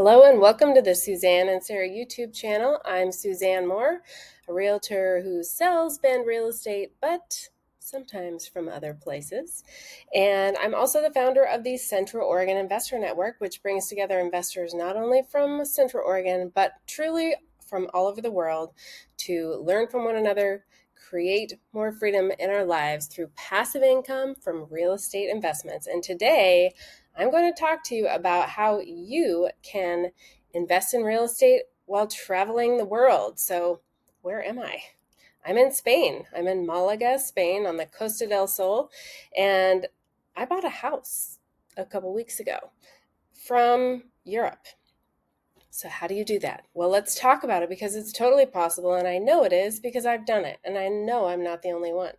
Hello and welcome to the Suzanne and Sarah YouTube channel. I'm Suzanne Moore, a realtor who sells Bend real estate, but sometimes from other places. And I'm also the founder of the Central Oregon Investor Network, which brings together investors not only from Central Oregon, but truly from all over the world to learn from one another, create more freedom in our lives through passive income from real estate investments. And today, I'm going to talk to you about how you can invest in real estate while traveling the world. So, where am I? I'm in Spain. I'm in Malaga, Spain, on the Costa del Sol, and I bought a house a couple weeks ago from Europe. So, how do you do that? Well, let's talk about it because it's totally possible, and I know it is because I've done it, and I know I'm not the only one.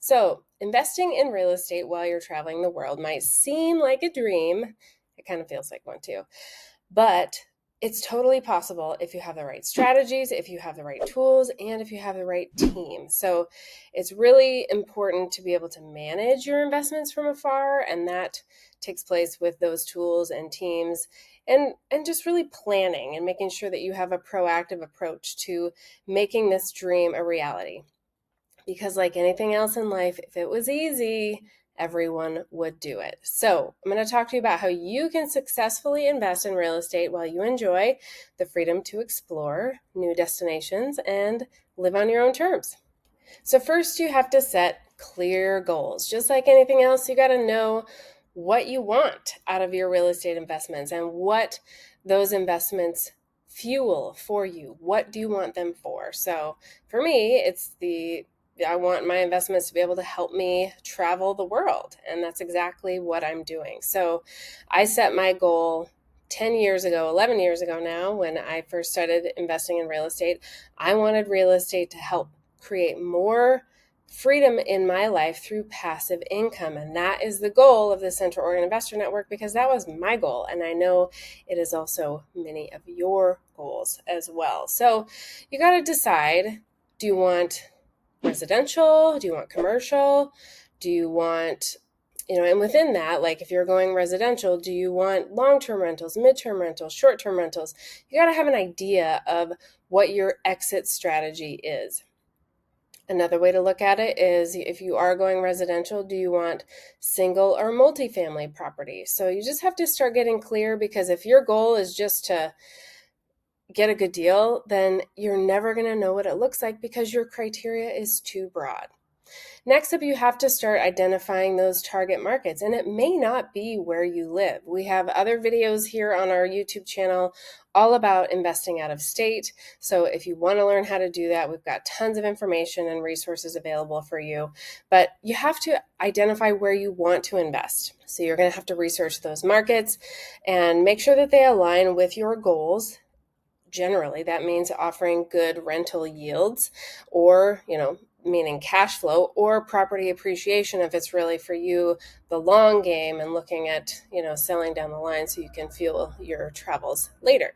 So, investing in real estate while you're traveling the world might seem like a dream. It kind of feels like one too. But it's totally possible if you have the right strategies, if you have the right tools, and if you have the right team. So, it's really important to be able to manage your investments from afar, and that takes place with those tools and teams and just really planning and making sure that you have a proactive approach to making this dream a reality. Because like anything else in life, if it was easy, everyone would do it. So I'm going to talk to you about how you can successfully invest in real estate while you enjoy the freedom to explore new destinations and live on your own terms. So first, you have to set clear goals. Just like anything else, you got to know what you want out of your real estate investments and what those investments fuel for you. What do you want them for? So for me, I want my investments to be able to help me travel the world. And that's exactly what I'm doing. So I set my goal 10 years ago, 11 years ago now, when I first started investing in real estate. I wanted real estate to help create more freedom in my life through passive income. And that is the goal of the Central Oregon Investor Network, because that was my goal. And I know it is also many of your goals as well. So you got to decide, do you want residential? Do you want commercial? Do you want, and within that, like if you're going residential, do you want long-term rentals, mid-term rentals, short-term rentals? You got to have an idea of what your exit strategy is. Another way to look at it is, if you are going residential, do you want single or multifamily property? So you just have to start getting clear, because if your goal is just to get a good deal, then you're never going to know what it looks like because your criteria is too broad. Next up, you have to start identifying those target markets, and it may not be where you live. We have other videos here on our YouTube channel all about investing out of state. So if you want to learn how to do that, we've got tons of information and resources available for you. But you have to identify where you want to invest. So you're going to have to research those markets and make sure that they align with your goals. Generally, that means offering good rental yields, or, meaning cash flow, or property appreciation if it's really for you the long game and looking at, selling down the line so you can fuel your travels later.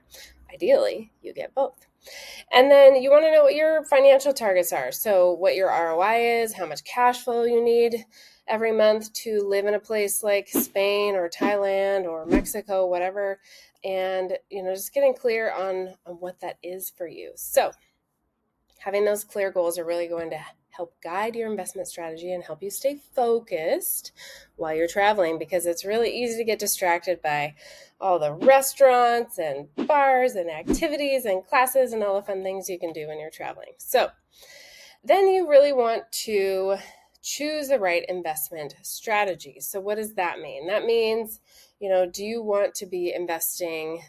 Ideally, you get both. And then you want to know what your financial targets are. So what your ROI is, how much cash flow you need every month to live in a place like Spain or Thailand or Mexico, whatever. And, just getting clear on what that is for you. So having those clear goals are really going to help guide your investment strategy and help you stay focused while you're traveling, because it's really easy to get distracted by all the restaurants and bars and activities and classes and all the fun things you can do when you're traveling. So then you really want to choose the right investment strategy. So what does that mean? That means, do you want to be investing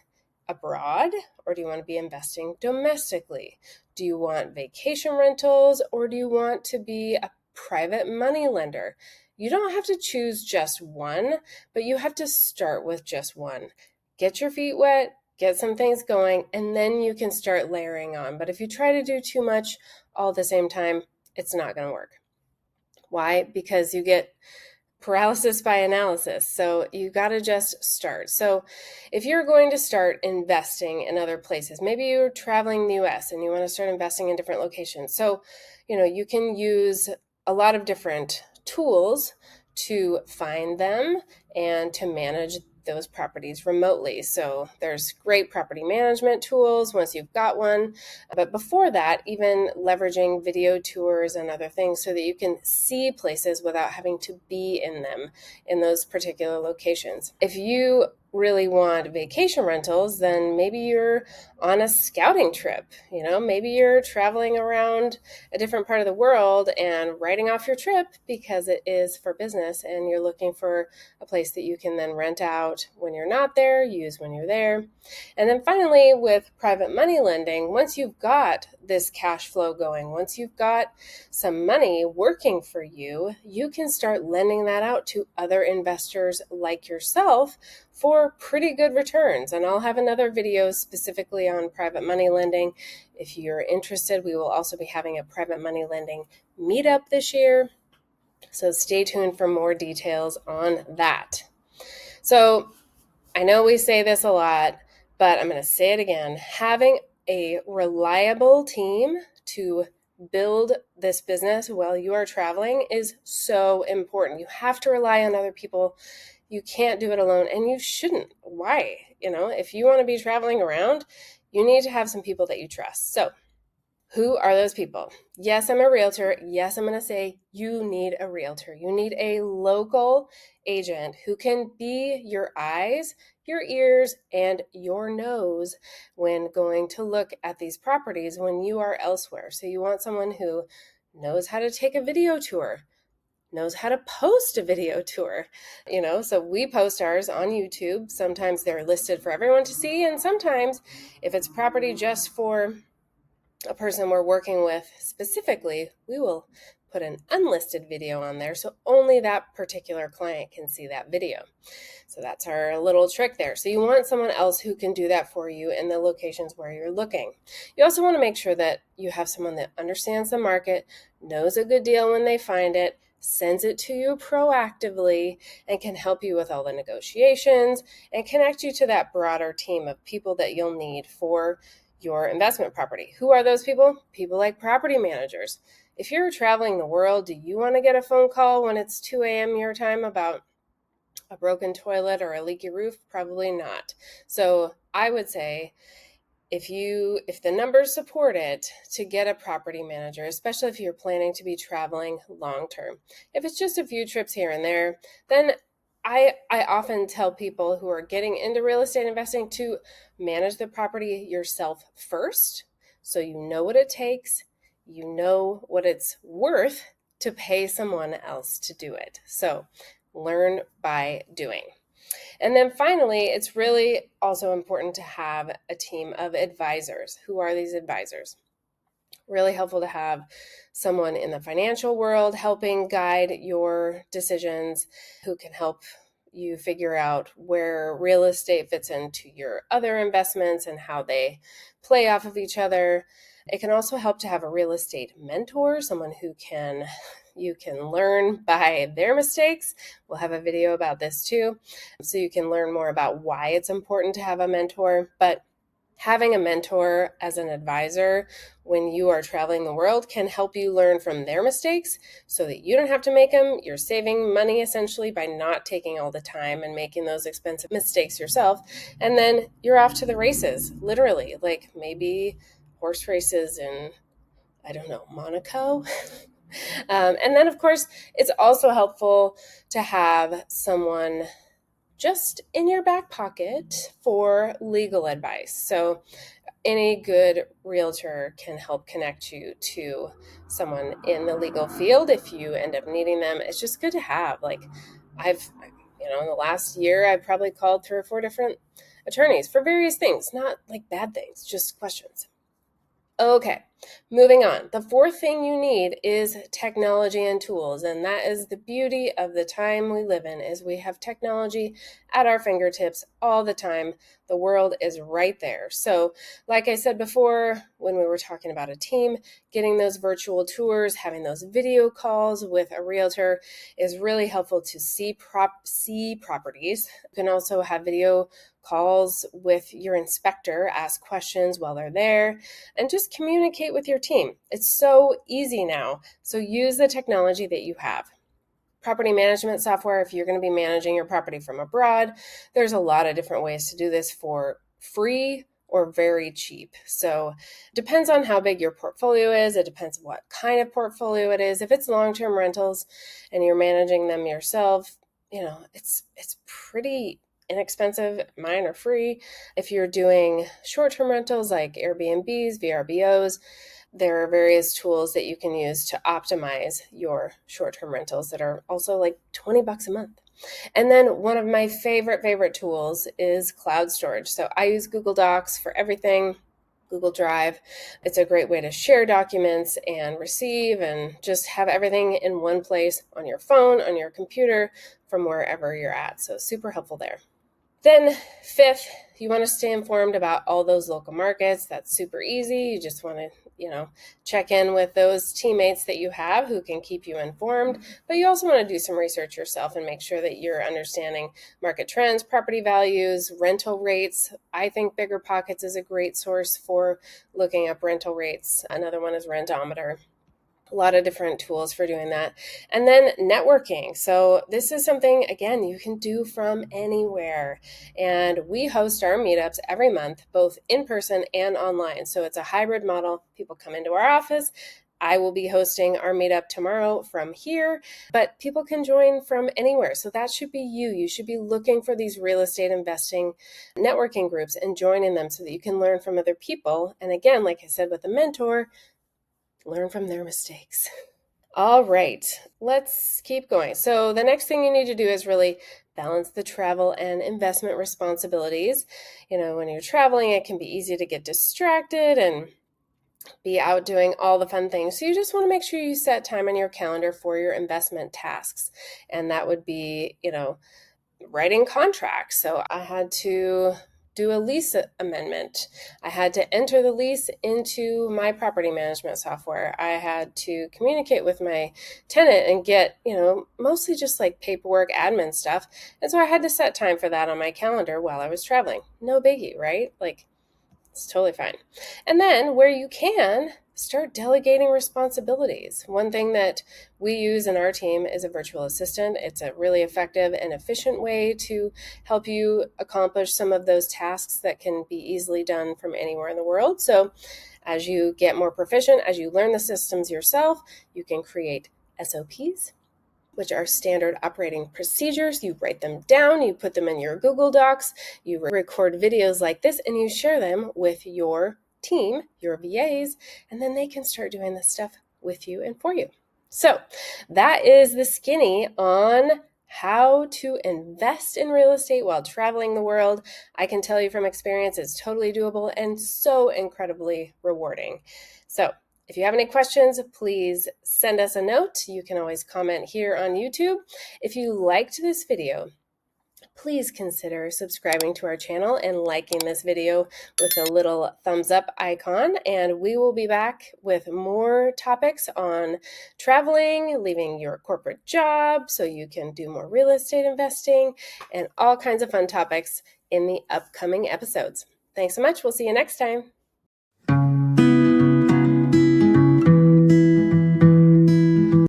abroad, or do you want to be investing domestically? Do you want vacation rentals, or do you want to be a private money lender? You don't have to choose just one, but you have to start with just one. Get your feet wet, get some things going, and then you can start layering on. But if you try to do too much all at the same time, it's not going to work. Why? Because you get paralysis by analysis. So you got to just start. So if you're going to start investing in other places, maybe you're traveling the US and you want to start investing in different locations. So, you can use a lot of different tools to find them and to manage those properties remotely. So there's great property management tools once you've got one. But before that, even leveraging video tours and other things so that you can see places without having to be in them in those particular locations. If you really want vacation rentals, then maybe you're on a scouting trip. Maybe you're traveling around a different part of the world and writing off your trip because it is for business and you're looking for a place that you can then rent out when you're not there, use when you're there. And then finally, with private money lending, once you've got this cash flow going, once you've got some money working for you, you can start lending that out to other investors like yourself for pretty good returns. And I'll have another video specifically on private money lending. If you're interested, we will also be having a private money lending meetup this year. So stay tuned for more details on that. So I know we say this a lot, but I'm going to say it again. Having a reliable team to build this business while you are traveling is so important. You have to rely on other people. You can't do it alone, and you shouldn't. Why? If you want to be traveling around, you need to have some people that you trust. So who are those people? Yes, I'm a realtor. Yes, I'm going to say you need a realtor. You need a local agent who can be your eyes, your ears, and your nose when going to look at these properties when you are elsewhere. So you want someone who knows how to take a video tour, knows how to post a video tour. So we post ours on YouTube. Sometimes they're listed for everyone to see, and sometimes if it's property just for a person we're working with specifically, we will put an unlisted video on there so only that particular client can see that video. So that's our little trick there. So you want someone else who can do that for you in the locations where you're looking. You also want to make sure that you have someone that understands the market, knows a good deal when they find it, sends it to you proactively, and can help you with all the negotiations and connect you to that broader team of people that you'll need for your investment property. Who are those people? People like property managers. If you're traveling the world, do you want to get a phone call when it's 2 a.m. your time about a broken toilet or a leaky roof? Probably not. So I would say if the numbers support it, to get a property manager, especially if you're planning to be traveling long term. If it's just a few trips here and there, then I often tell people who are getting into real estate investing to manage the property yourself first, so you know what it takes, you know what it's worth to pay someone else to do it. So learn by doing. And then finally, it's really also important to have a team of advisors. Who are these advisors? Really helpful to have someone in the financial world helping guide your decisions, who can help you figure out where real estate fits into your other investments and how they play off of each other. It can also help to have a real estate mentor, someone who you can learn by their mistakes. We'll have a video about this too, so you can learn more about why it's important to have a mentor. But having a mentor as an advisor when you are traveling the world can help you learn from their mistakes so that you don't have to make them. You're saving money essentially by not taking all the time and making those expensive mistakes yourself. And then you're off to the races, literally, like maybe horse races in, I don't know, Monaco. And then, of course, it's also helpful to have someone just in your back pocket for legal advice. So any good realtor can help connect you to someone in the legal field if you end up needing them. It's just good to have. Like in the last year, I've probably called 3 or 4 different attorneys for various things, not like bad things, just questions. Okay, Moving on, the fourth thing you need is technology and tools, and that is the beauty of the time we live in, is we have technology at our fingertips all the time. The world is right there. So like I said before, when we were talking about a team, getting those virtual tours, having those video calls with a realtor is really helpful to see properties. You can also have video calls with your inspector, ask questions while they're there, and just communicate with your team. It's so easy now. So use the technology that you have. Property management software, if you're going to be managing your property from abroad, there's a lot of different ways to do this for free or very cheap. So depends on how big your portfolio is. It depends what kind of portfolio it is. If it's long-term rentals and you're managing them yourself, it's pretty inexpensive. Mine are free. If you're doing short-term rentals like Airbnbs, VRBOs, there are various tools that you can use to optimize your short-term rentals that are also like $20 a month. And then one of my favorite tools is cloud storage. So I use Google Docs for everything, Google Drive. It's a great way to share documents and receive and just have everything in one place on your phone, on your computer, from wherever you're at. So super helpful there. Then fifth, you want to stay informed about all those local markets. That's super easy. You just want to, check in with those teammates that you have who can keep you informed. But you also want to do some research yourself and make sure that you're understanding market trends, property values, rental rates. I think Bigger Pockets is a great source for looking up rental rates. Another one is Rentometer. A lot of different tools for doing that. And then networking. So this is something, again, you can do from anywhere. And we host our meetups every month, both in person and online. So it's a hybrid model. People come into our office. I will be hosting our meetup tomorrow from here, but people can join from anywhere. So that should be you. You should be looking for these real estate investing networking groups and joining them so that you can learn from other people. And again, like I said with a mentor, learn from their mistakes. All right, let's keep going. So the next thing you need to do is really balance the travel and investment responsibilities. When you're traveling, it can be easy to get distracted and be out doing all the fun things. So you just want to make sure you set time on your calendar for your investment tasks. And that would be, writing contracts. So I had to do a lease amendment. I had to enter the lease into my property management software. I had to communicate with my tenant and get, mostly just like paperwork, admin stuff. And so I had to set time for that on my calendar while I was traveling. No biggie, right? It's totally fine. And then where you can, start delegating responsibilities. One thing that we use in our team is a virtual assistant. It's a really effective and efficient way to help you accomplish some of those tasks that can be easily done from anywhere in the world. So as you get more proficient, as you learn the systems yourself, you can create SOPs, which are standard operating procedures. You write them down, you put them in your Google Docs, you record videos like this, and you share them with your team, your VAs, and then they can start doing this stuff with you and for you. So that is the skinny on how to invest in real estate while traveling the world. I can tell you from experience, it's totally doable and so incredibly rewarding. So if you have any questions, please send us a note. You can always comment here on YouTube. If you liked this video, please consider subscribing to our channel and liking this video with a little thumbs up icon. And we will be back with more topics on traveling, leaving your corporate job so you can do more real estate investing, and all kinds of fun topics in the upcoming episodes. Thanks so much. We'll see you next time.